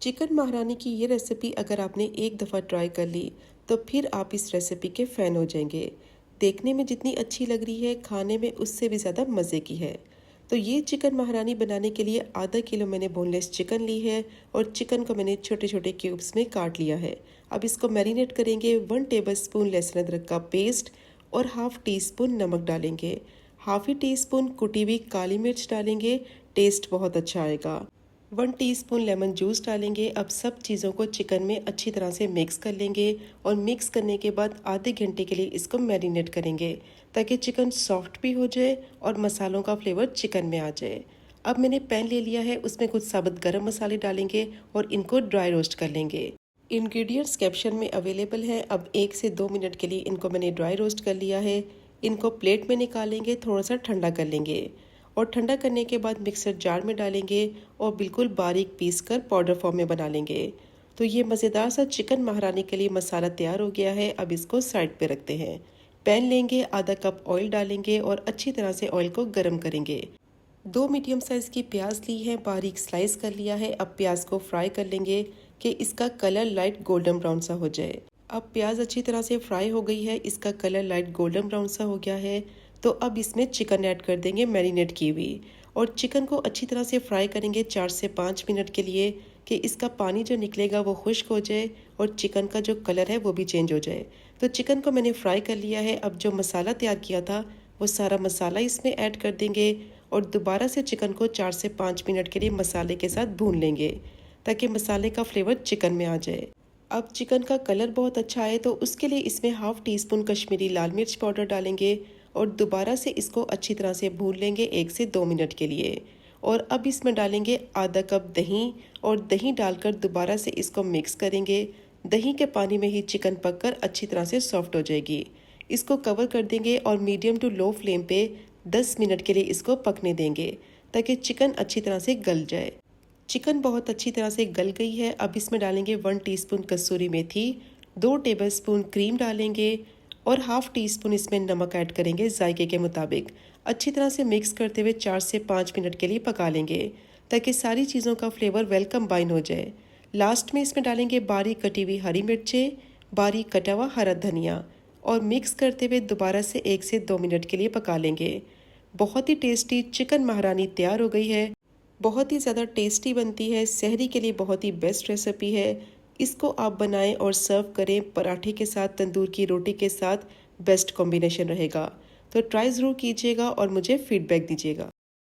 Chicken महारानी की ये रेसिपी अगर आपने एक दफ़ा ट्राई कर ली तो फिर आप इस रेसिपी के फ़ैन हो जाएंगे। देखने में जितनी अच्छी लग रही है, खाने में उससे भी ज़्यादा मज़े की है। तो ये चिकन महारानी बनाने के लिए आधा किलो मैंने बोनलेस चिकन ली है और चिकन को मैंने छोटे छोटे क्यूब्स में काट लिया है। अब इसको मैरिनेट करेंगे। 1 टेबलस्पून लहसुन अदरक का पेस्ट और हाफ़ टी स्पून नमक डालेंगे। हाफ़ ही टी स्पून कुटी हुई काली मिर्च डालेंगे, टेस्ट बहुत अच्छा आएगा। 1 टीस्पून लेमन जूस डालेंगे। अब सब चीज़ों को चिकन में अच्छी तरह से मिक्स कर लेंगे और मिक्स करने के बाद आधे घंटे के लिए इसको मैरिनेट करेंगे ताकि चिकन सॉफ्ट भी हो जाए और मसालों का फ्लेवर चिकन में आ जाए। अब मैंने पैन ले लिया है, उसमें कुछ साबुत गरम मसाले डालेंगे और इनको ड्राई रोस्ट कर लेंगे। इंग्रेडिएंट्स कैप्शन में अवेलेबल है। अब 1 से 2 मिनट के लिए इनको मैंने ड्राई रोस्ट कर लिया है। इनको प्लेट में निकालेंगे, थोड़ा सा ठंडा कर लेंगे और ठंडा करने के बाद मिक्सर जार में डालेंगे और बिल्कुल बारीक पीस कर पाउडर फॉर्म में बना लेंगे। तो ये मज़ेदार सा चिकन महारानी के लिए मसाला तैयार हो गया है। अब इसको साइड पे रखते हैं। पैन लेंगे, आधा कप ऑयल डालेंगे और अच्छी तरह से ऑयल को गर्म करेंगे। 2 मीडियम साइज़ की प्याज ली है, बारीक स्लाइस कर लिया है। अब प्याज को फ्राई कर लेंगे कि इसका कलर लाइट गोल्डन ब्राउन सा हो जाए। अब प्याज अच्छी तरह से फ्राई हो गई है, इसका कलर लाइट गोल्डन ब्राउन सा हो गया है। तो अब इसमें चिकन ऐड कर देंगे मैरिनेट की हुई और चिकन को अच्छी तरह से फ्राई करेंगे 4 से 5 मिनट के लिए कि इसका पानी जो निकलेगा वो खुश्क हो जाए और चिकन का जो कलर है वो भी चेंज हो जाए। तो चिकन को मैंने फ्राई कर लिया है। अब जो मसाला तैयार किया था वो सारा मसाला इसमें ऐड कर देंगे और दोबारा से चिकन को 4 से 5 मिनट के लिए मसाले के साथ भून लेंगे ताकि मसाले का फ्लेवर चिकन में आ जाए। अब चिकन का कलर बहुत अच्छा आए तो उसके लिए इसमें हाफ़ टी स्पून कश्मीरी लाल मिर्च पाउडर डालेंगे और दोबारा से इसको अच्छी तरह से भून लेंगे 1 से 2 मिनट के लिए। और अब इसमें डालेंगे आधा कप दही और दही डालकर दोबारा से इसको मिक्स करेंगे। दही के पानी में ही चिकन पककर अच्छी तरह से सॉफ्ट हो जाएगी। इसको कवर कर देंगे और मीडियम टू लो फ्लेम पे 10 मिनट के लिए इसको पकने देंगे ताकि चिकन अच्छी तरह से गल जाए। चिकन बहुत अच्छी तरह से गल गई है। अब इसमें डालेंगे 1 टीस्पून कसूरी मेथी, 2 टेबलस्पून क्रीम डालेंगे और हाफ़ टी स्पून इसमें नमक ऐड करेंगे जायके के मुताबिक। अच्छी तरह से मिक्स करते हुए 4 से 5 मिनट के लिए पका लेंगे ताकि सारी चीज़ों का फ्लेवर वेल कंबाइन हो जाए। लास्ट में इसमें डालेंगे बारीक कटी हुई हरी मिर्चें, बारीक कटा हुआ हरा धनिया और मिक्स करते हुए दोबारा से 1 से 2 मिनट के लिए पका लेंगे। बहुत ही टेस्टी चिकन महारानी तैयार हो गई है। बहुत ही ज़्यादा टेस्टी बनती है, सहरी के लिए बहुत ही बेस्ट रेसिपी है। इसको आप बनाएं और सर्व करें पराठे के साथ, तंदूर की रोटी के साथ बेस्ट कॉम्बिनेशन रहेगा। तो ट्राई ज़रूर कीजिएगा और मुझे फीडबैक दीजिएगा।